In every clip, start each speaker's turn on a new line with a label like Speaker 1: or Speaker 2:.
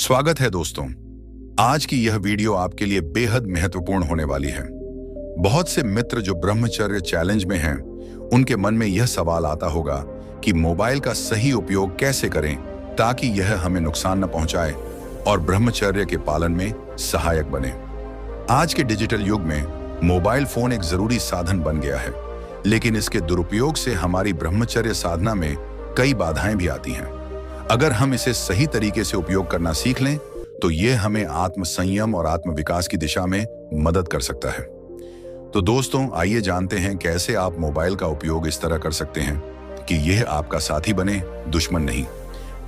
Speaker 1: स्वागत है दोस्तों। आज की यह वीडियो आपके लिए बेहद महत्वपूर्ण होने वाली है। बहुत से मित्र जो ब्रह्मचर्य चैलेंज में हैं, उनके मन में यह सवाल आता होगा कि मोबाइल का सही उपयोग कैसे करें ताकि यह हमें नुकसान न पहुंचाए और ब्रह्मचर्य के पालन में सहायक बने। आज के डिजिटल युग में मोबाइल फोन एक जरूरी साधन बन गया है, लेकिन इसके दुरुपयोग से हमारी ब्रह्मचर्य साधना में कई बाधाएं भी आती हैं। अगर हम इसे सही तरीके से उपयोग करना सीख लें तो यह हमें आत्म संयम और आत्म विकास की दिशा में मदद कर सकता है। तो दोस्तों, आइए जानते हैं कैसे आप मोबाइल का उपयोग इस तरह कर सकते हैं कि यह आपका साथी बने, दुश्मन नहीं।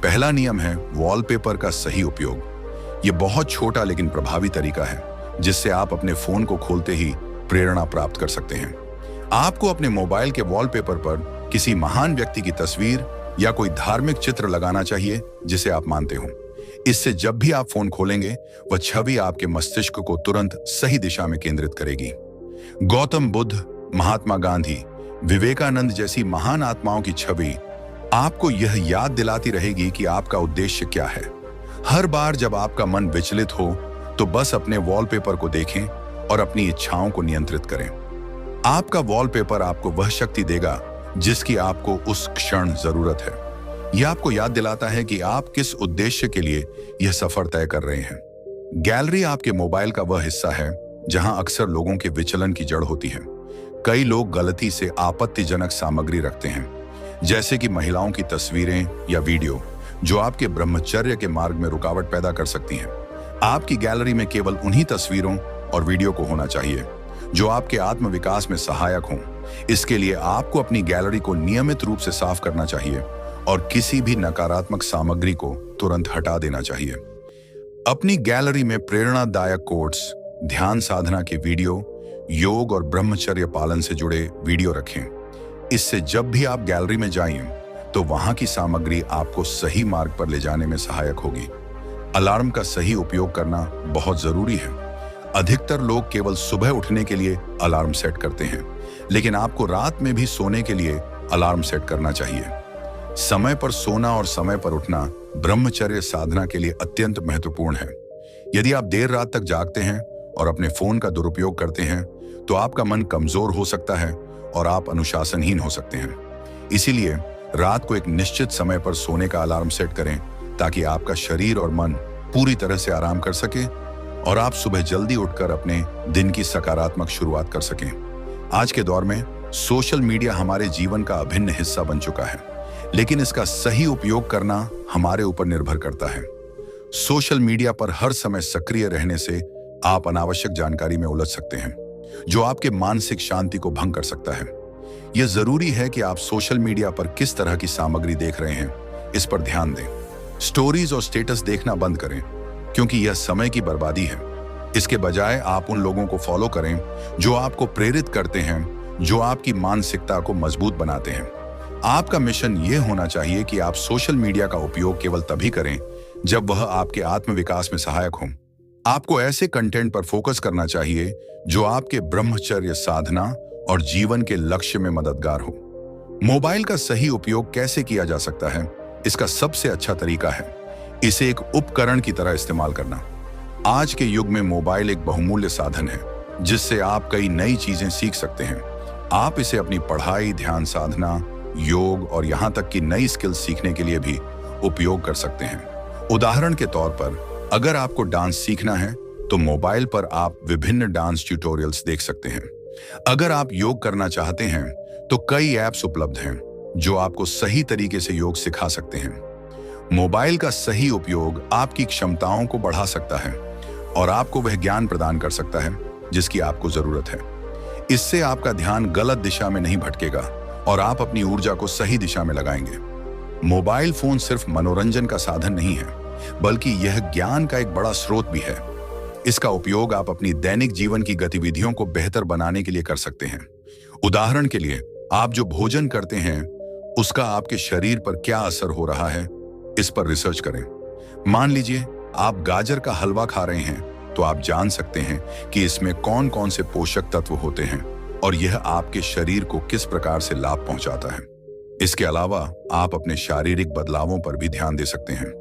Speaker 1: पहला नियम है वॉलपेपर का सही उपयोग। यह बहुत छोटा लेकिन प्रभावी तरीका है जिससे आप अपने फोन को खोलते ही प्रेरणा प्राप्त कर सकते हैं। आपको अपने मोबाइल के वॉलपेपर पर किसी महान व्यक्ति की तस्वीर या कोई धार्मिक चित्र लगाना चाहिए जिसे आप मानते हो। इससे जब भी आप फोन खोलेंगे वह छवि आपके मस्तिष्क को तुरंत सही दिशा में केंद्रित करेगी। गौतम बुद्ध, महात्मा गांधी, विवेकानंद जैसी महान आत्माओं की छवि आपको यह याद दिलाती रहेगी कि आपका उद्देश्य क्या है। हर बार जब आपका मन विचलित हो तो बस अपने वॉलपेपर को देखें और अपनी इच्छाओं को नियंत्रित करें। आपका वॉलपेपर आपको वह शक्ति देगा जिसकी आपको उस क्षण जरूरत है। यह आपको याद दिलाता है कि आप किस उद्देश्य के लिए यह सफर तय कर रहे हैं। गैलरी आपके मोबाइल का वह हिस्सा है जहां अक्सर लोगों के विचलन की जड़ होती है। कई लोग गलती से आपत्तिजनक सामग्री रखते हैं, जैसे कि महिलाओं की तस्वीरें या वीडियो, जो आपके ब्रह्मचर्य के मार्ग में रुकावट पैदा कर सकती हैं। आपकी गैलरी में केवल उन्हीं तस्वीरों और वीडियो को होना चाहिए जो आपके आत्म विकास में सहायक हों। इसके लिए आपको अपनी गैलरी को नियमित रूप से साफ करना चाहिए और किसी भी नकारात्मक सामग्री को तुरंत हटा देना चाहिए। अपनी गैलरी में प्रेरणादायक कोट्स, ध्यान साधना के वीडियो, योग और ब्रह्मचर्य पालन से जुड़े वीडियो रखें। इससे जब भी आप गैलरी में जाएं तो वहां की सामग्री आपको सही मार्ग पर ले जाने में सहायक होगी। अलार्म का सही उपयोग करना बहुत जरूरी है। अधिकतर लोग केवल सुबह उठने के लिए अलार्म सेट करते हैं, लेकिन आपको रात में भी सोने के लिए अलार्म सेट करना चाहिए। समय पर सोना और समय पर उठना ब्रह्मचर्य साधना के लिए अत्यंत महत्वपूर्ण है। यदि आप देर रात तक जागते हैं और अपने फोन का दुरुपयोग करते हैं तो आपका मन कमजोर हो सकता है और आप अनुशासनहीन हो सकते हैं। इसीलिए रात को एक निश्चित समय पर सोने का अलार्म सेट करें ताकि आपका शरीर और मन पूरी तरह से आराम कर सके और आप सुबह जल्दी उठकर अपने दिन की सकारात्मक शुरुआत कर सकें। आज के दौर में सोशल मीडिया हमारे जीवन का अभिन्न हिस्सा बन चुका है, लेकिन इसका सही उपयोग करना हमारे ऊपर निर्भर करता है। सोशल मीडिया पर हर समय सक्रिय रहने से आप अनावश्यक जानकारी में उलझ सकते हैं, जो आपके मानसिक शांति को भंग कर सकता है। यह जरूरी है कि आप सोशल मीडिया पर किस तरह की सामग्री देख रहे हैं, इस पर ध्यान दें। स्टोरीज और स्टेटस देखना बंद करें, क्योंकि यह समय की बर्बादी है। इसके बजाय आप उन लोगों को फॉलो करें जो आपको प्रेरित करते हैं, जो आपकी मानसिकता को मजबूत बनाते हैं। आपका मिशन यह होना चाहिए कि आप सोशल मीडिया का उपयोग केवल तभी करें जब वह आपके आत्म विकास में सहायक हो। आपको ऐसे कंटेंट पर फोकस करना चाहिए जो आपके ब्रह्मचर्य साधना और जीवन के लक्ष्य में मददगार हो। मोबाइल का सही उपयोग कैसे किया जा सकता है? इसका सबसे अच्छा तरीका है इसे एक उपकरण की तरह इस्तेमाल करना। आज के युग में मोबाइल एक बहुमूल्य साधन है जिससे आप कई नई चीजें सीख सकते हैं। आप इसे अपनी पढ़ाई, ध्यान साधना, योग और यहाँ तक कि नई स्किल्स सीखने के लिए भी उपयोग कर सकते हैं। उदाहरण के तौर पर, अगर आपको डांस सीखना है तो मोबाइल पर आप विभिन्न डांस ट्यूटोरियल्स देख सकते हैं। अगर आप योग करना चाहते हैं तो कई ऐप्स उपलब्ध हैं जो आपको सही तरीके से योग सिखा सकते हैं। मोबाइल का सही उपयोग आपकी क्षमताओं को बढ़ा सकता है और आपको वह ज्ञान प्रदान कर सकता है जिसकी आपको जरूरत है। इससे आपका ध्यान गलत दिशा में नहीं भटकेगा और आप अपनी ऊर्जा को सही दिशा में लगाएंगे। मोबाइल फोन सिर्फ मनोरंजन का साधन नहीं है, बल्कि यह ज्ञान का एक बड़ा स्रोत भी है। इसका उपयोग आप अपनी दैनिक जीवन की गतिविधियों को बेहतर बनाने के लिए कर सकते हैं। उदाहरण के लिए, आप जो भोजन करते हैं उसका आपके शरीर पर क्या असर हो रहा है, इस पर रिसर्च करें। मान लीजिए आप गाजर का हलवा खा रहे हैं तो आप जान सकते हैं कि इसमें कौन कौन से पोषक तत्व होते हैं और यह आपके शरीर को किस प्रकार से लाभ पहुंचाता है। इसके अलावा आप अपने शारीरिक बदलावों पर भी ध्यान दे सकते हैं।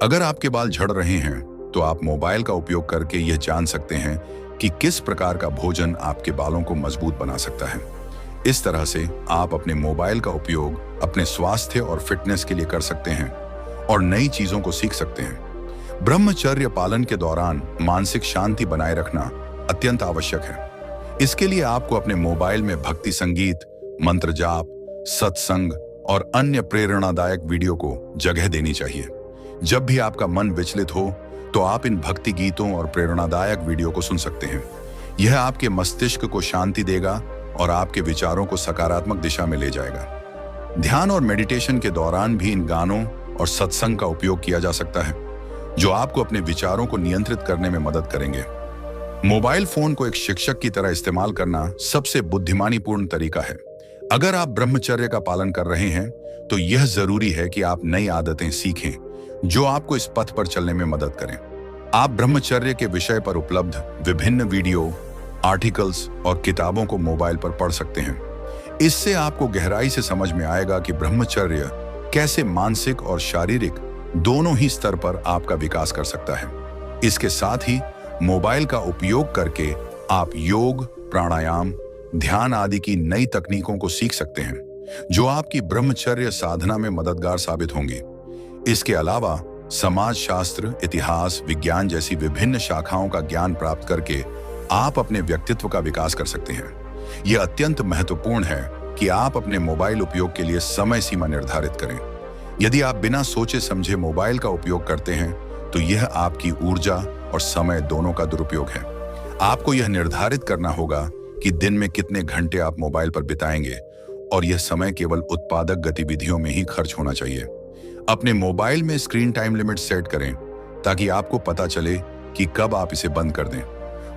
Speaker 1: अगर आपके बाल झड़ रहे हैं तो आप मोबाइल का उपयोग करके यह जान सकते हैं कि किस प्रकार का भोजन आपके बालों को मजबूत बना सकता है। इस तरह से आप अपने मोबाइल का उपयोग अपने स्वास्थ्य और फिटनेस के लिए कर सकते हैं और नई चीजों को सीख सकते हैं। ब्रह्मचर्य पालन के दौरान मानसिक शांति बनाए रखना अत्यंत आवश्यक है। इसके लिए आपको अपने मोबाइल में भक्ति संगीत, मंत्र जाप, सत्संग और अन्य प्रेरणादायक वीडियो को जगह देनी चाहिए। जब भी आपका मन विचलित हो तो आप इन भक्ति गीतों और प्रेरणादायक वीडियो को सुन सकते हैं। यह आपके मस्तिष्क को शांति देगा और आपके विचारों को सकारात्मक दिशा में ले जाएगा। ध्यान और मेडिटेशन के दौरान भी इन गानों और सत्संग का उपयोग किया जा सकता है, जो आपको अपने विचारों को नियंत्रित करने में मदद करेंगे। मोबाइल फोन को एक शिक्षक की तरह इस्तेमाल करना सबसे बुद्धिमानीपूर्ण तरीका है। अगर आप ब्रह्मचर्य का पालन कर रहे हैं तो यह जरूरी है कि आप नई आदतें सीखें जो आपको इस पथ पर चलने में मदद करें। आप ब्रह्मचर्य के विषय पर उपलब्ध विभिन्न वीडियो, आर्टिकल्स और किताबों को मोबाइल पर पढ़ सकते हैं। इससे आपको गहराई से समझ में आएगा कि ब्रह्मचर्य कैसे मानसिक और शारीरिक दोनों ही स्तर पर आपका विकास कर सकता है। इसके साथ ही मोबाइल का उपयोग करके आप योग, प्राणायाम, ध्यान आदि की नई तकनीकों को सीख सकते हैं, जो आपकी ब्रह्मचर्य साधना में मददगार साबित होंगी। इसके अलावा समाज शास्त्र, इतिहास, विज्ञान जैसी विभिन्न शाखाओं का ज्ञान प्राप्त करके आप अपने व्यक्तित्व का विकास कर सकते हैं। यह अत्यंत महत्वपूर्ण है कि आप अपने मोबाइल उपयोग के लिए समय सीमा निर्धारित करें। यदि आप बिना सोचे समझे मोबाइल का उपयोग करते हैं तो यह आपकी ऊर्जा और समय दोनों का दुरुपयोग है। आपको यह निर्धारित करना होगा कि दिन में कितने घंटे आप मोबाइल पर बिताएंगे और यह समय केवल उत्पादक गतिविधियों में ही खर्च होना चाहिए। अपने मोबाइल में स्क्रीन टाइम लिमिट सेट करें ताकि आपको पता चले कि कब आप इसे बंद कर दें।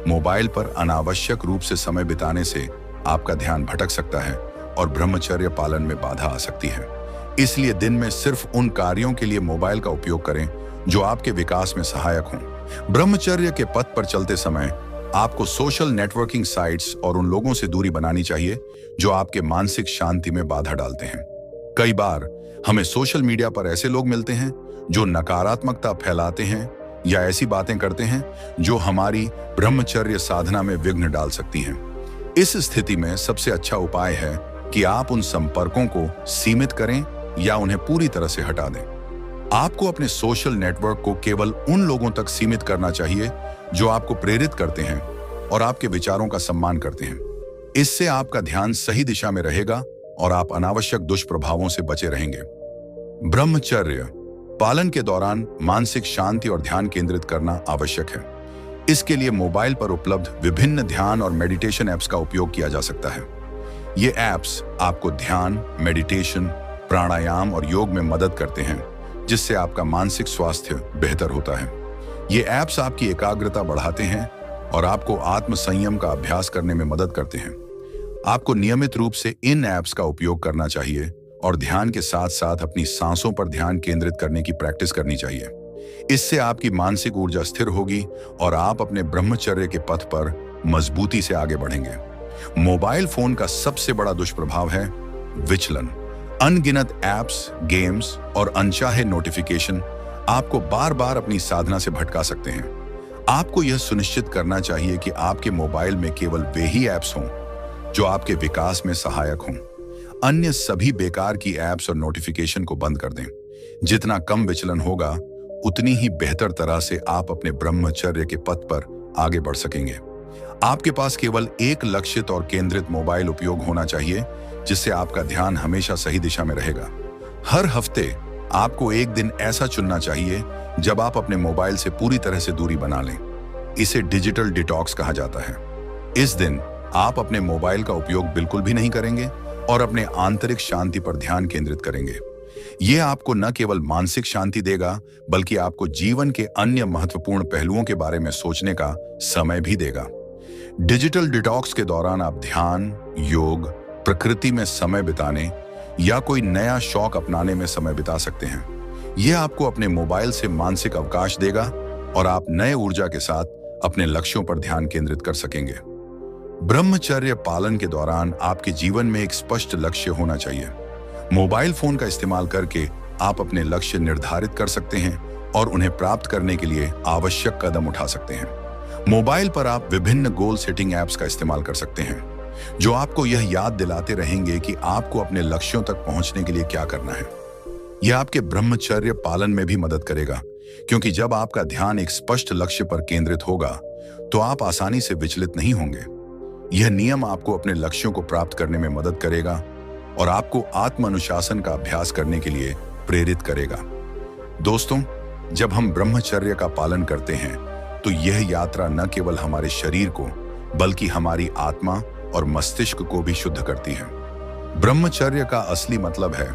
Speaker 1: मोबाइल पर अनावश्यक रूप से समय बिताने से आपका ध्यान भटक सकता है और ब्रह्मचर्य पालन में बाधा आ सकती है। इसलिए दिन में सिर्फ उन कार्यों के लिए मोबाइल का उपयोग करें जो आपके विकास में सहायक हों। ब्रह्मचर्य के पथ पर चलते समय आपको सोशल नेटवर्किंग साइट्स और उन लोगों से दूरी बनानी चाहिए जो आपके मानसिक शांति में बाधा डालते हैं। कई बार हमें सोशल मीडिया पर ऐसे लोग मिलते हैं जो नकारात्मकता फैलाते हैं या ऐसी बातें करते हैं जो हमारी ब्रह्मचर्य साधना में विघ्न डाल सकती हैं। इस स्थिति में सबसे अच्छा उपाय है कि आप उन संपर्कों को सीमित करें या उन्हें पूरी तरह से हटा दें। आपको अपने सोशल नेटवर्क को केवल उन लोगों तक सीमित करना चाहिए जो आपको प्रेरित करते हैं और आपके विचारों का सम्मान करते हैं। इससे आपका ध्यान सही दिशा में रहेगा और आप अनावश्यक दुष्प्रभावों से बचे रहेंगे। ब्रह्मचर्य पालन के दौरान मानसिक शांति और ध्यान केंद्रित करना आवश्यक है। इसके लिए मोबाइल पर उपलब्ध विभिन्न ध्यान और मेडिटेशन ऐप्स का उपयोग किया जा सकता है। ये ऐप्स आपको ध्यान, मेडिटेशन, प्राणायाम और योग में मदद करते हैं, जिससे आपका मानसिक स्वास्थ्य बेहतर होता है। ये ऐप्स आपकी एकाग्रता बढ़ाते हैं और आपको आत्म संयम का अभ्यास करने में मदद करते हैं। आपको नियमित रूप से इन ऐप्स का उपयोग करना चाहिए और ध्यान के साथ साथ अपनी सांसों पर ध्यान केंद्रित करने की प्रैक्टिस करनी चाहिए। इससे आपकी मानसिक ऊर्जा स्थिर होगी और आप अपने ब्रह्मचर्य के पथ पर मजबूती से आगे बढ़ेंगे। मोबाइल फोन का सबसे बड़ा दुष्प्रभाव है विचलन। अनगिनत ऐप्स, गेम्स और अनचाहे नोटिफिकेशन आपको बार बार अपनी साधना से भटका सकते हैं। आपको यह सुनिश्चित करना चाहिए कि आपके मोबाइल में केवल वे ही ऐप्स हों जो आपके विकास में सहायक हों। अन्य सभी बेकार की ऐप्स और नोटिफिकेशन को बंद कर दें। जितना कम विचलन होगा, उतनी ही बेहतर तरह से आप अपने ब्रह्मचर्य के पथ पर आगे बढ़ सकेंगे। आपके पास केवल एक लक्षित और केंद्रित मोबाइल उपयोग होना चाहिए, जिससे आपका ध्यान हमेशा सही दिशा में रहेगा। हर हफ्ते आपको एक दिन ऐसा चुनना चाहिए जब आप अपने मोबाइल से पूरी तरह से दूरी बना लें। इसे डिजिटल डिटॉक्स कहा जाता है। इस दिन आप अपने मोबाइल का उपयोग बिल्कुल भी नहीं करेंगे और अपने आंतरिक शांति पर ध्यान केंद्रित करेंगे। यह आपको न केवल मानसिक शांति देगा, बल्कि आपको जीवन के अन्य महत्वपूर्ण पहलुओं के बारे में सोचने का समय भी देगा। डिजिटल डिटॉक्स के दौरान आप ध्यान, योग, प्रकृति में समय बिताने या कोई नया शौक अपनाने में समय बिता सकते हैं। यह आपको अपने मोबाइल से मानसिक अवकाश देगा और आप नए ऊर्जा के साथ अपने लक्ष्यों पर ध्यान केंद्रित कर सकेंगे। ब्रह्मचर्य पालन के दौरान आपके जीवन में एक स्पष्ट लक्ष्य होना चाहिए। मोबाइल फोन का इस्तेमाल करके आप अपने लक्ष्य निर्धारित कर सकते हैं और उन्हें प्राप्त करने के लिए आवश्यक कदम उठा सकते हैं। मोबाइल पर आप विभिन्न गोल सेटिंग ऐप्स का इस्तेमाल कर सकते हैं, जो आपको यह याद दिलाते रहेंगे कि आपको अपने लक्ष्यों तक पहुंचने के लिए क्या करना है। यह आपके ब्रह्मचर्य पालन में भी मदद करेगा, क्योंकि जब आपका ध्यान एक स्पष्ट लक्ष्य पर केंद्रित होगा तो आप आसानी से विचलित नहीं होंगे। यह नियम आपको अपने लक्ष्यों को प्राप्त करने में मदद करेगा और आपको आत्म अनुशासन का अभ्यास करने के लिए प्रेरित करेगा। दोस्तों, जब हम ब्रह्मचर्य का पालन करते हैं तो यह यात्रा न केवल हमारे शरीर को बल्कि हमारी आत्मा और मस्तिष्क को भी शुद्ध करती है। ब्रह्मचर्य का असली मतलब है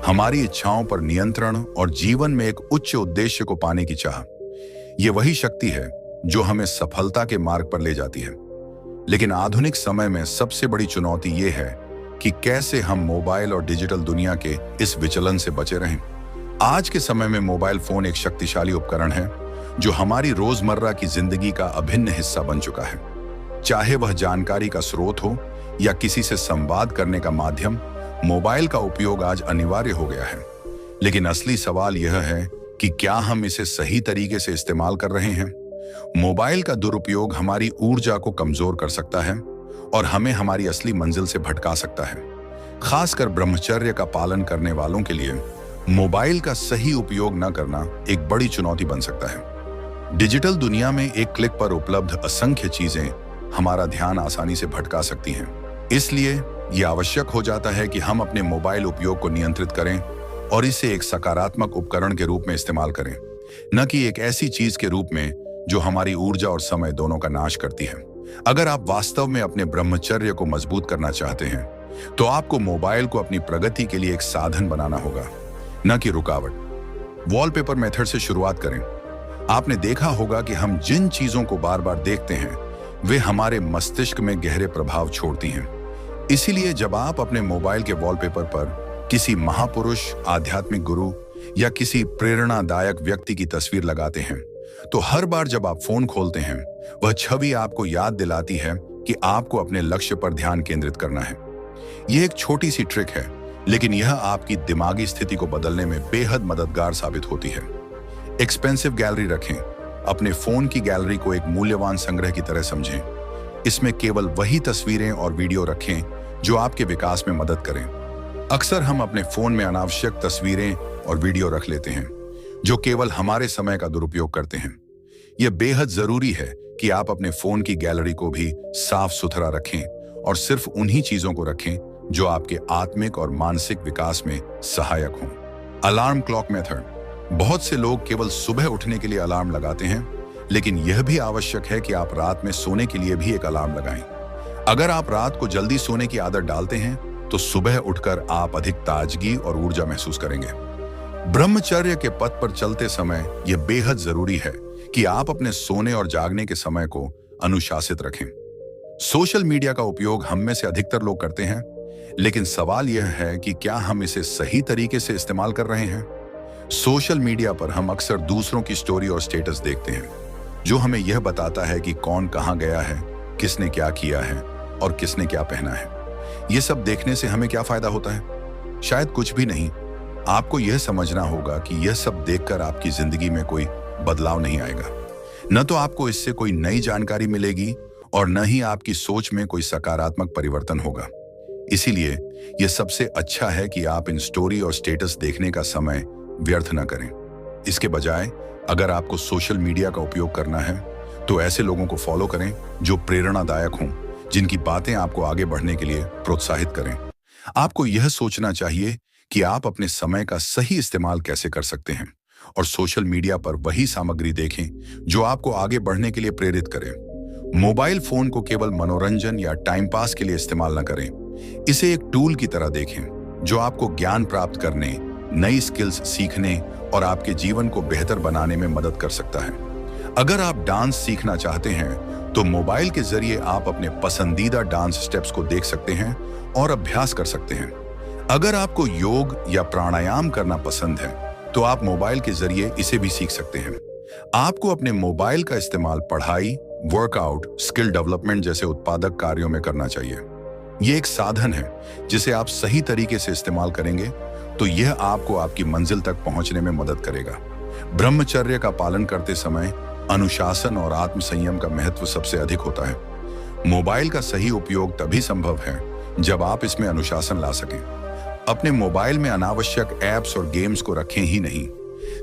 Speaker 1: हमारी इच्छाओं पर नियंत्रण और जीवन में एक उच्च उद्देश्य को पाने की चाह। यह वही शक्ति है जो हमें सफलता के मार्ग पर ले जाती है। लेकिन आधुनिक समय में सबसे बड़ी चुनौती यह है कि कैसे हम मोबाइल और डिजिटल दुनिया के इस विचलन से बचे रहें। आज के समय में मोबाइल फोन एक शक्तिशाली उपकरण है जो हमारी रोजमर्रा की जिंदगी का अभिन्न हिस्सा बन चुका है। चाहे वह जानकारी का स्रोत हो या किसी से संवाद करने का माध्यम, मोबाइल का उपयोग आज अनिवार्य हो गया है। लेकिन असली सवाल यह है कि क्या हम इसे सही तरीके से इस्तेमाल कर रहे हैं। मोबाइल का दुरुपयोग हमारी ऊर्जा को कमजोर कर सकता है और हमें हमारी असली मंजिल से भटका सकता है। खासकर ब्रह्मचर्य का पालन करने वालों के लिए मोबाइल का सही उपयोग न करना एक बड़ी चुनौती बन सकता है। डिजिटल दुनिया में एक क्लिक पर उपलब्ध असंख्य चीजें हमारा ध्यान आसानी से भटका सकती हैं। इसलिए यह आवश्यक हो जाता है कि हम अपने मोबाइल उपयोग को नियंत्रित करें और इसे एक सकारात्मक उपकरण के रूप में इस्तेमाल करें, न कि एक ऐसी चीज के रूप में जो हमारी ऊर्जा और समय दोनों का नाश करती है। अगर आप वास्तव में अपने ब्रह्मचर्य को मजबूत करना चाहते हैं तो आपको मोबाइल को अपनी प्रगति के लिए एक साधन बनाना होगा, न कि रुकावट। वॉलपेपर मेथड से शुरुआत करें। आपने देखा होगा कि हम जिन चीजों को बार बार देखते हैं वे हमारे मस्तिष्क में गहरे प्रभाव छोड़ती हैं। इसीलिए जब आप अपने मोबाइल के वॉलपेपर पर किसी महापुरुष, आध्यात्मिक गुरु या किसी प्रेरणादायक व्यक्ति की तस्वीर लगाते हैं तो हर बार जब आप फोन खोलते हैं वह छवि आपको याद दिलाती है कि आपको अपने लक्ष्य पर ध्यान केंद्रित करना है। यह एक छोटी सी ट्रिक है, लेकिन यह आपकी दिमागी स्थिति को बदलने में बेहद मददगार साबित होती है। एक्सपेंसिव गैलरी रखें। अपने फोन की गैलरी को एक मूल्यवान संग्रह की तरह समझें। इसमें केवल वही तस्वीरें और वीडियो रखें जो आपके विकास में मदद करें। अक्सर हम अपने फोन में अनावश्यक तस्वीरें और वीडियो रख लेते हैं जो केवल हमारे समय का दुरुपयोग करते हैं। यह बेहद जरूरी है कि आप अपने फोन की गैलरी को भी साफ सुथरा रखें और सिर्फ उन्हीं चीजों को रखें जो आपके आत्मिक और मानसिक विकास में सहायक हों। Alarm clock method. बहुत से लोग केवल सुबह उठने के लिए अलार्म लगाते हैं, लेकिन यह भी आवश्यक है कि आप रात में सोने के लिए भी एक अलार्म लगाएं। अगर आप रात को जल्दी सोने की आदत डालते हैं तो सुबह उठकर आप अधिक ताजगी और ऊर्जा महसूस करेंगे। ब्रह्मचर्य के पथ पर चलते समय यह बेहद जरूरी है कि आप अपने सोने और जागने के समय को अनुशासित रखें। सोशल मीडिया का उपयोग हम में से अधिकतर लोग करते हैं, लेकिन सवाल यह है कि क्या हम इसे सही तरीके से इस्तेमाल कर रहे हैं। सोशल मीडिया पर हम अक्सर दूसरों की स्टोरी और स्टेटस देखते हैं जो हमें यह बताता है कि कौन कहां गया है, किसने क्या किया है और किसने क्या पहना है। यह सब देखने से हमें क्या फायदा होता है? शायद कुछ भी नहीं। आपको यह समझना होगा कि यह सब देखकर आपकी जिंदगी में कोई बदलाव नहीं आएगा। न तो आपको इससे कोई नई जानकारी मिलेगी और न ही आपकी सोच में कोई सकारात्मक परिवर्तन होगा। इसीलिए यह सबसे अच्छा है कि आप इन स्टोरी और स्टेटस देखने का समय व्यर्थ न करें। इसके बजाय अगर आपको सोशल मीडिया का उपयोग करना है तो ऐसे लोगों को फॉलो करें जो प्रेरणादायक हों, जिनकी बातें आपको आगे बढ़ने के लिए प्रोत्साहित करें। आपको यह सोचना चाहिए कि आप अपने समय का सही इस्तेमाल कैसे कर सकते हैं और सोशल मीडिया पर वही सामग्री देखें जो आपको आगे बढ़ने के लिए प्रेरित करे। मोबाइल फोन को केवल मनोरंजन या टाइम पास के लिए इस्तेमाल न करें। इसे एक टूल की तरह देखें जो आपको ज्ञान प्राप्त करने, नई स्किल्स सीखने और आपके जीवन को बेहतर बनाने में मदद कर सकता है। अगर आप डांस सीखना चाहते हैं तो मोबाइल के जरिए आप अपने पसंदीदा डांस स्टेप्स को देख सकते हैं और अभ्यास कर सकते हैं। अगर आपको योग या प्राणायाम करना पसंद है तो आप मोबाइल के जरिए इसे भी सीख सकते हैं। आपको अपने मोबाइल का इस्तेमाल पढ़ाई, वर्कआउट, स्किल डेवलपमेंट जैसे उत्पादक कार्यों में करना चाहिए। यह एक साधन है जिसे आप सही तरीके से इस्तेमाल करेंगे तो यह आपको आपकी मंजिल तक पहुंचने में मदद करेगा। ब्रह्मचर्य का पालन करते समय अनुशासन और आत्म संयम का महत्व सबसे अधिक होता है। मोबाइल का सही उपयोग तभी संभव है जब आप इसमें अनुशासन ला सकें। अपने मोबाइल में अनावश्यक ऐप्स और गेम्स को रखें ही नहीं,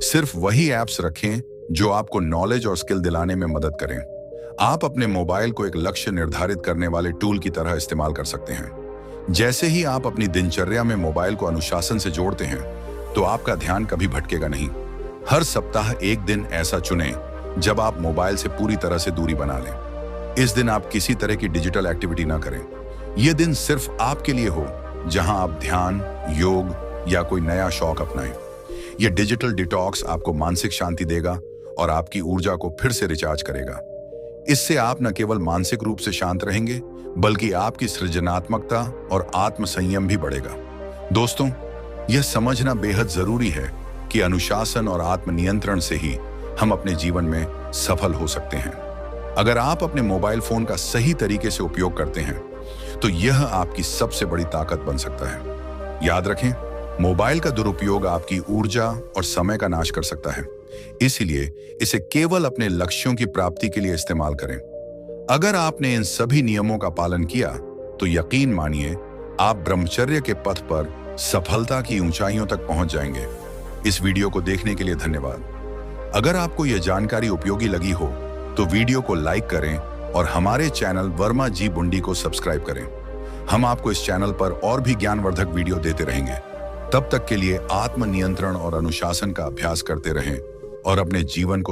Speaker 1: सिर्फ वही ऐप्स रखें जो आपको नॉलेज और स्किल दिलाने में मदद करें। आप अपने मोबाइल को एक लक्ष्य निर्धारित करने वाले टूल की तरह इस्तेमाल कर सकते हैं। जैसे ही आप अपनी दिनचर्या में मोबाइल को अनुशासन से जोड़ते हैं, तो आपका ध्यान कभी भटकेगा नहीं। हर सप्ताह एक दिन ऐसा चुनें जब आप मोबाइल से पूरी तरह से दूरी बना लें। इस दिन आप किसी तरह की डिजिटल एक्टिविटी ना करें। यह दिन सिर्फ आपके लिए हो, जहां आप ध्यान, योग या कोई नया शौक अपनाएं। यह डिजिटल डिटॉक्स आपको मानसिक शांति देगा और आपकी ऊर्जा को फिर से रिचार्ज करेगा। इससे आप न केवल मानसिक रूप से शांत रहेंगे, बल्कि आपकी सृजनात्मकता और आत्म संयम भी बढ़ेगा। दोस्तों, यह समझना बेहद जरूरी है कि अनुशासन और आत्मनियंत्रण से ही हम अपने जीवन में सफल हो सकते हैं। अगर आप अपने मोबाइल फोन का सही तरीके से उपयोग करते हैं, तो यह आपकी सबसे बड़ी ताकत बन सकता है। याद रखें, मोबाइल का दुरुपयोग आपकी ऊर्जा और समय का नाश कर सकता है। इसलिए इसे केवल अपने लक्ष्यों की प्राप्ति के लिए इस्तेमाल करें। अगर आपने इन सभी नियमों का पालन किया, तो यकीन मानिए आप ब्रह्मचर्य के पथ पर सफलता की ऊंचाइयों तक पहुंच जाएंगे। इस वीडियो को देखने के लिए धन्यवाद। अगर आपको यह जानकारी उपयोगी लगी हो, तो वीडियो को लाइक करें और हमारे चैनल वर्मा जी बुंडी को सब्सक्राइब करें। हम आपको इस चैनल पर और भी ज्ञानवर्धक वीडियो देते रहेंगे। तब तक के लिए आत्मनियंत्रण और अनुशासन का अभ्यास करते रहें और अपने जीवन को